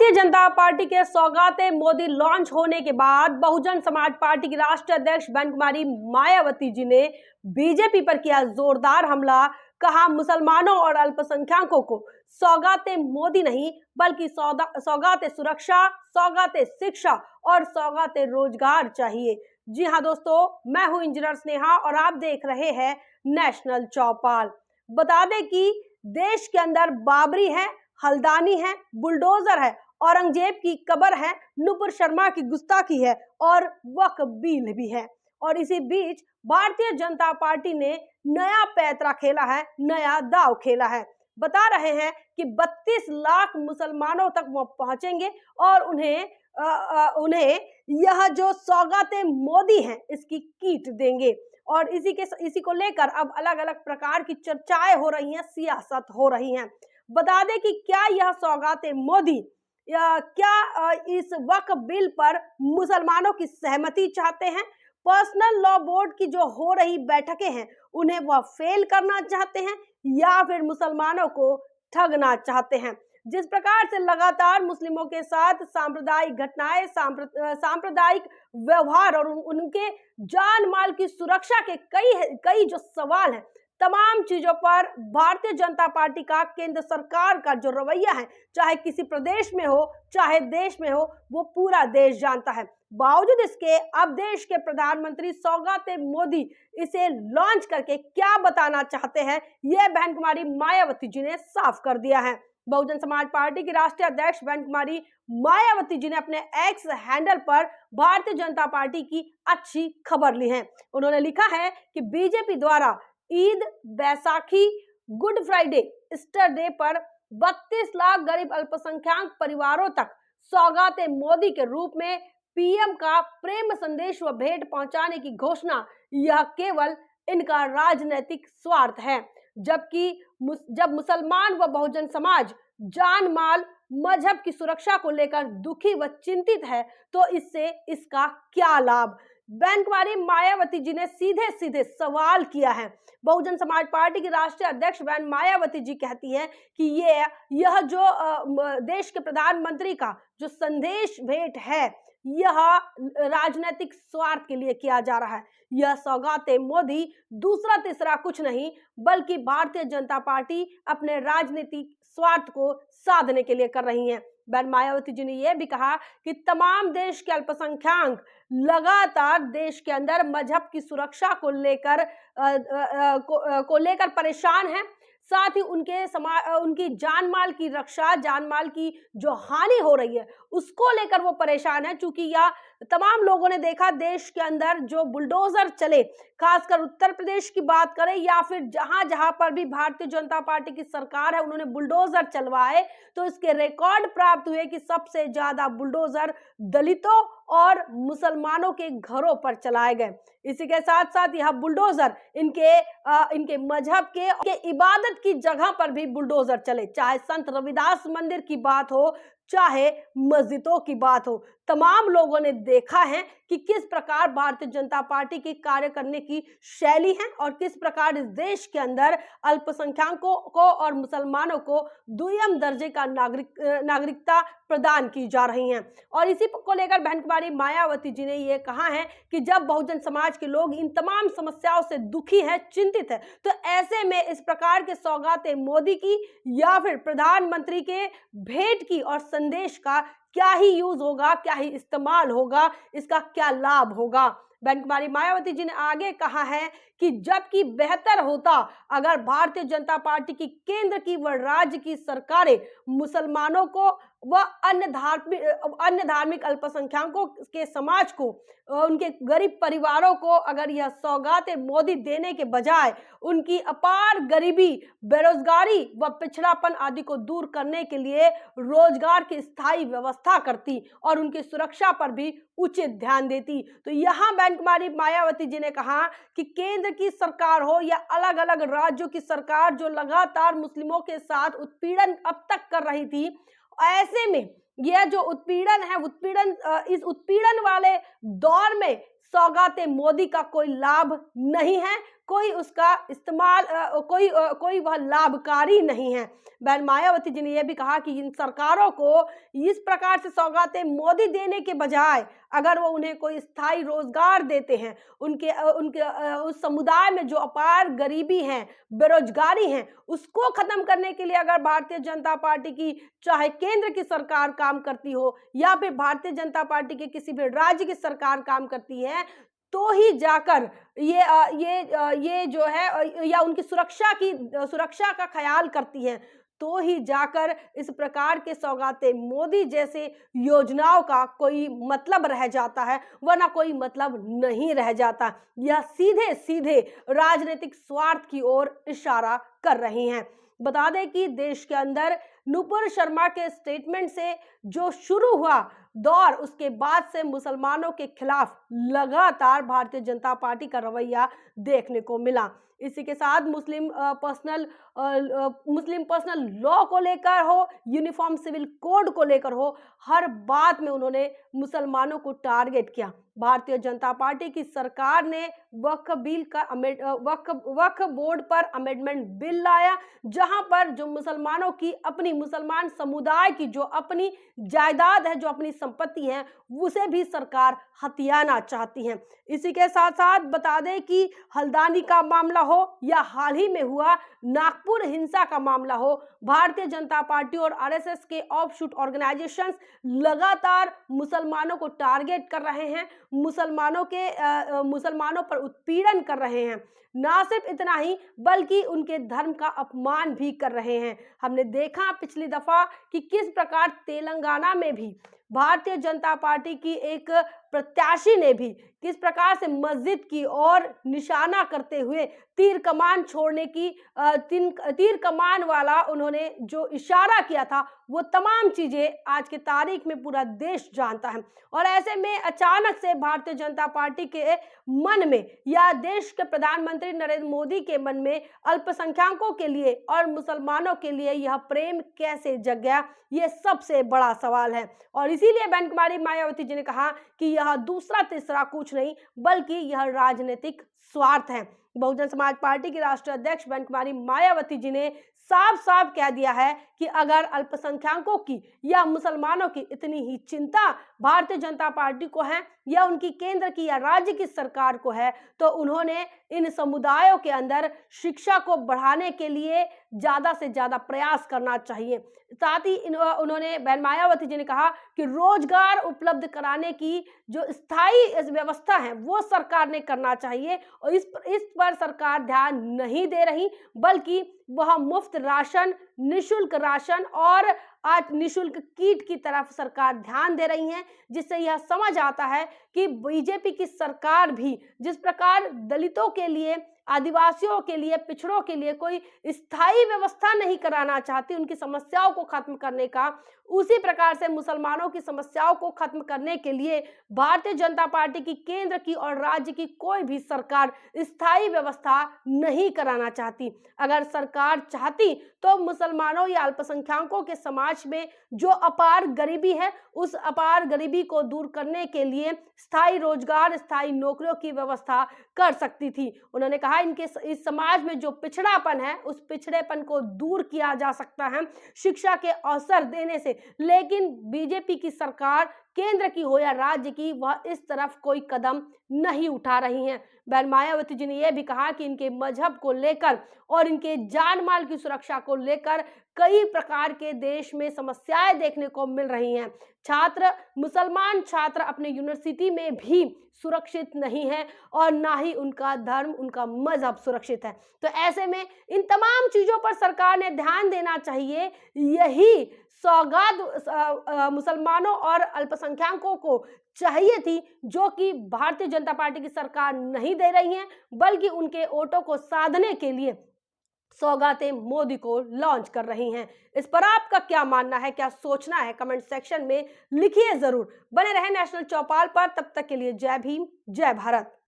Bharatiya Janata party के सौगाते Modi launch होने के बाद बहुजन समाज पार्टी की राष्ट्रीय अध्यक्ष बहन कुमारी मायावती जी ने बीजेपी पर किया जोरदार हमला। कहा, मुसलमानों और अल्पसंख्यकों को सौगाते मोदी नहीं बल्कि सौगाते सुरक्षा, सौगाते शिक्षा और सौगाते रोजगार चाहिए। जी हां दोस्तों, मैं हूं इंजीनियर स्नेहा और आप देख रहे हैं नेशनल चौपाल। बता दें कि देश के अंदर बाबरी है, हल्दानी है, बुलडोजर है, औरंगजेब की कब्र है, नुपुर शर्मा की गुस्ताखी है और वक्फ बिल भी है। और इसी बीच भारतीय जनता पार्टी ने नया पैंतरा खेला है, नया दांव खेला है। बता रहे हैं कि 32 लाख मुसलमानों तक वो पहुंचेंगे और उन्हें यह जो सौगाते मोदी हैं इसकी किट देंगे। और इसी को लेकर अब अलग अलग प्रकार की चर्चाएं हो रही हैं, सियासत हो रही हैं। बता दें कि क्या यह सौगाते मोदी क्या इस वक्फ बिल पर मुसलमानों की सहमति चाहते हैं? पर्सनल लॉ बोर्ड की जो हो रही बैठकें हैं उन्हें वह फेल करना चाहते हैं या फिर मुसलमानों को ठगना चाहते हैं? जिस प्रकार से लगातार मुस्लिमों के साथ सांप्रदायिक घटनाएं, सांप्रदायिक व्यवहार और उनके जान माल की सुरक्षा के कई जो सवाल हैं, तमाम चीजों पर भारतीय जनता पार्टी का, केंद्र सरकार का जो रवैया है, चाहे किसी प्रदेश में हो चाहे देश में हो, वो पूरा देश जानता है। बावजूद इसके अब देश के प्रधानमंत्री सौगाते मोदी इसे लॉन्च करके क्या बताना चाहते हैं, यह बहन कुमारी मायावती जी ने साफ कर दिया है। बहुजन समाज पार्टी की राष्ट्रीय अध्यक्ष बहन कुमारी मायावती जी ने अपने एक्स हैंडल पर भारतीय जनता पार्टी की अच्छी खबर ली है। उन्होंने लिखा है कि बीजेपी द्वारा Eid, Baisakhi, good Friday, Easter day पर 32 लाख गरीब अल्पसंख्यक परिवारों तक सौगाते मोदी के रूप में पीएम का प्रेम संदेश व भेंट पहुंचाने की घोषणा यह केवल इनका राजनीतिक स्वार्थ है। जबकि जब मुसलमान व बहुजन समाज जान माल, मजहब की सुरक्षा को लेकर दुखी व चिंतित है तो इससे इसका क्या लाभ? बहन कुमारी मायावती जी ने सीधे सीधे सवाल किया है। बहुजन समाज पार्टी की राष्ट्रीय अध्यक्ष बहन मायावती जी कहती है कि यह जो देश के प्रधानमंत्री का जो संदेश भेंट है यह राजनीतिक स्वार्थ के लिए किया जा रहा है। यह सौगाते मोदी दूसरा तीसरा कुछ नहीं बल्कि भारतीय जनता पार्टी अपने राजनीतिक स्वार्थ को साधने के लिए कर रही है। बहन मायावती जी ने यह भी कहा कि तमाम देश के अल्पसंख्यक लगातार देश के अंदर मजहब की सुरक्षा को लेकर परेशान हैं। साथ ही उनकी जान माल की रक्षा, जान माल की जो हानि हो रही है उसको लेकर वो परेशान है। चूंकि यह तमाम लोगों ने देखा देश के अंदर जो बुलडोजर चले, खासकर उत्तर प्रदेश की बात करें या फिर जहां जहां पर भी भारतीय जनता पार्टी की सरकार है उन्होंने बुलडोजर चलवाए तो इसके रिकॉर्ड प्राप्त हुए कि सबसे ज्यादा बुलडोजर दलितों और मुसलमानों के घरों पर चलाए गए। इसी के साथ साथ यह बुलडोजर इनके मजहब के इबादत की जगह पर भी बुलडोजर चले, चाहे संत रविदास मंदिर की बात हो चाहे मस्जिदों की बात हो। तमाम लोगों ने देखा है कि किस प्रकार भारतीय जनता पार्टी की कार्य करने की शैली है और किस प्रकार इस देश के अंदर अल्पसंख्यकों को और मुसलमानों को दुय्यम दर्जे का नागरिकता प्रदान की जा रही है। और इसी को लेकर बहन कुमारी मायावती जी ने यह कहा है कि जब बहुजन समाज के लोग इन तमाम समस्याओं से दुखी है, चिंतित है, तो ऐसे में इस प्रकार के सौगाते मोदी की या फिर प्रधानमंत्री के भेंट की और संदेश का क्या ही यूज होगा, क्या ही इस्तेमाल होगा, इसका क्या लाभ होगा? बहन कुमारी मायावती जी ने आगे कहा है कि जबकि बेहतर होता अगर भारतीय जनता पार्टी की केंद्र की व राज्य की सरकारें मुसलमानों को व अन्य धार्मिक अल्पसंख्यकों के समाज को, उनके गरीब परिवारों को अगर यह सौगाते मोदी देने के बजाय उनकी अपार गरीबी, बेरोजगारी व पिछड़ापन आदि को दूर करने के लिए रोजगार की स्थायी व्यवस्था करती और उनकी सुरक्षा पर भी उचित ध्यान देती। तो यहाँ बहन कुमारी मायावती जी ने कहा कि केंद्र की सरकार हो या अलग अलग राज्यों की सरकार जो लगातार मुस्लिमों के साथ उत्पीड़न अब तक कर रही थी, ऐसे में यह जो उत्पीड़न है, इस उत्पीड़न वाले दौर में सौगातें मोदी का कोई लाभ नहीं है, कोई उसका इस्तेमाल कोई वह लाभकारी नहीं है। बहन मायावती जी ने यह भी कहा कि इन सरकारों को इस प्रकार से सौगातें मोदी देने के बजाय अगर वो उन्हें कोई स्थायी रोजगार देते हैं, उनके उस समुदाय में जो अपार गरीबी है, बेरोजगारी है, उसको खत्म करने के लिए अगर भारतीय जनता पार्टी की चाहे केंद्र की सरकार काम करती हो या फिर भारतीय जनता पार्टी के किसी भी राज्य की सरकार काम करती है, तो ही जाकर ये जो है या उनकी सुरक्षा का ख्याल करती है, तो ही जाकर इस प्रकार के सौगातें मोदी जैसे योजनाओं का कोई मतलब रह जाता है, वरना कोई मतलब नहीं रह जाता। यह सीधे सीधे राजनीतिक स्वार्थ की ओर इशारा कर रही हैं। बता दें कि देश के अंदर नुपुर शर्मा के स्टेटमेंट से जो शुरू हुआ दौर, उसके बाद से मुसलमानों के खिलाफ लगातार भारतीय जनता पार्टी का रवैया देखने को मिला। इसी के साथ मुस्लिम पर्सनल लॉ को लेकर हो, यूनिफॉर्म सिविल कोड को लेकर हो, हर बात में उन्होंने मुसलमानों को टारगेट किया। भारतीय जनता पार्टी की सरकार ने वक्फ बोर्ड पर अमेंडमेंट बिल लाया, जहां पर जो मुसलमानों की अपनी मुसलमान समुदाय की जो अपनी जायदाद है, जो अपनी संपत्ति है, उसे भी सरकार हथियाना चाहती है। इसी के साथ साथ बता दें कि हल्द्वानी का मामला हो या हाल ही में हुआ नागपुर हिंसा का मामला हो, भारतीय जनता पार्टी और आरएसएस के ऑफशूट ऑर्गेनाइजेशंस लगातार मुसलमानों को टारगेट कर रहे हैं, मुसलमानों पर उत्पीड़न कर रहे हैं। ना सिर्फ इतना ही बल्कि उनके धर्म का अपमान भी कर रहे हैं। हमने देखा पिछली दफा कि किस प्रकार तेलंगाना में भी भारतीय जनता पार्टी की एक प्रत्याशी ने भी किस प्रकार से मस्जिद की ओर निशाना करते हुए तीर कमान छोड़ने की तीर कमान वाला उन्होंने जो इशारा किया था, वो तमाम चीजें आज के तारीख में पूरा देश जानता है। और ऐसे में अचानक से भारतीय जनता पार्टी के मन में या देश के प्रधानमंत्री नरेंद्र मोदी के मन में अल्पसंख्यकों के लिए और मुसलमानों के लिए यह प्रेम कैसे जग गया, ये सबसे बड़ा सवाल है। और इसीलिए बहन कुमारी मायावती जी ने कहा कि यह दूसरा तीसरा कुछ नहीं बल्कि यह राजनीतिक स्वार्थ है। बहुजन समाज पार्टी की राष्ट्रीय अध्यक्ष बहन कुमारी मायावती जी ने साफ साफ कह दिया है कि अगर अल्पसंख्यकों की या मुसलमानों की इतनी ही चिंता भारतीय जनता पार्टी को है या उनकी केंद्र की या राज्य की सरकार को है, तो उन्होंने इन समुदायों के अंदर शिक्षा को बढ़ाने के लिए ज्यादा से ज्यादा प्रयास करना चाहिए। साथ ही उन्होंने बहन मायावती जी ने कहा कि रोजगार उपलब्ध कराने की जो स्थायी व्यवस्था है वो सरकार ने करना चाहिए, और इस पर सरकार ध्यान नहीं दे रही, बल्कि वह मुफ्त राशन, निशुल्क राशन और आज निशुल्क किट की तरफ सरकार ध्यान दे रही है, जिससे यह समझ आता है कि बीजेपी की सरकार भी जिस प्रकार दलितों के लिए, आदिवासियों के लिए, पिछड़ों के लिए कोई स्थायी व्यवस्था नहीं कराना चाहती उनकी समस्याओं को खत्म करने का, उसी प्रकार से मुसलमानों की समस्याओं को खत्म करने के लिए भारतीय जनता पार्टी की केंद्र की और राज्य की कोई भी सरकार स्थायी व्यवस्था नहीं कराना चाहती। अगर सरकार चाहती तो मुसलमानों या अल्पसंख्यकों के समाज में जो अपार गरीबी है, उस अपार गरीबी को दूर करने के लिए स्थायी रोजगार, स्थायी नौकरियों की व्यवस्था कर सकती थी। उन्होंने कहा इस समाज में जो पिछड़ापन है, उस पिछड़ेपन को दूर किया जा सकता है शिक्षा के अवसर देने से, लेकिन बीजेपी की सरकार केंद्र की हो या राज्य की, वह इस तरफ कोई कदम नहीं उठा रही हैं। बहन मायावती जी ने यह भी कहा कि इनके मजहब को लेकर और इनके जान माल की सुरक्षा को लेकर कई प्रकार के देश में समस्याएं देखने को मिल रही हैं। मुसलमान छात्र अपने यूनिवर्सिटी में भी सुरक्षित नहीं है और ना ही उनका धर्म, उनका मजहब सुरक्षित है। तो ऐसे में इन तमाम चीजों पर सरकार ने ध्यान देना चाहिए। यही सौगात मुसलमानों और अल्पसंख्यकों को चाहिए थी, जो कि भारतीय जनता पार्टी की सरकार नहीं दे रही है, बल्कि उनके वोटों को साधने के लिए सौगातें मोदी को लॉन्च कर रही हैं। इस पर आपका क्या मानना है, क्या सोचना है, कमेंट सेक्शन में लिखिए जरूर। बने रहे नेशनल चौपाल पर, तब तक के लिए जय भीम, जय भारत।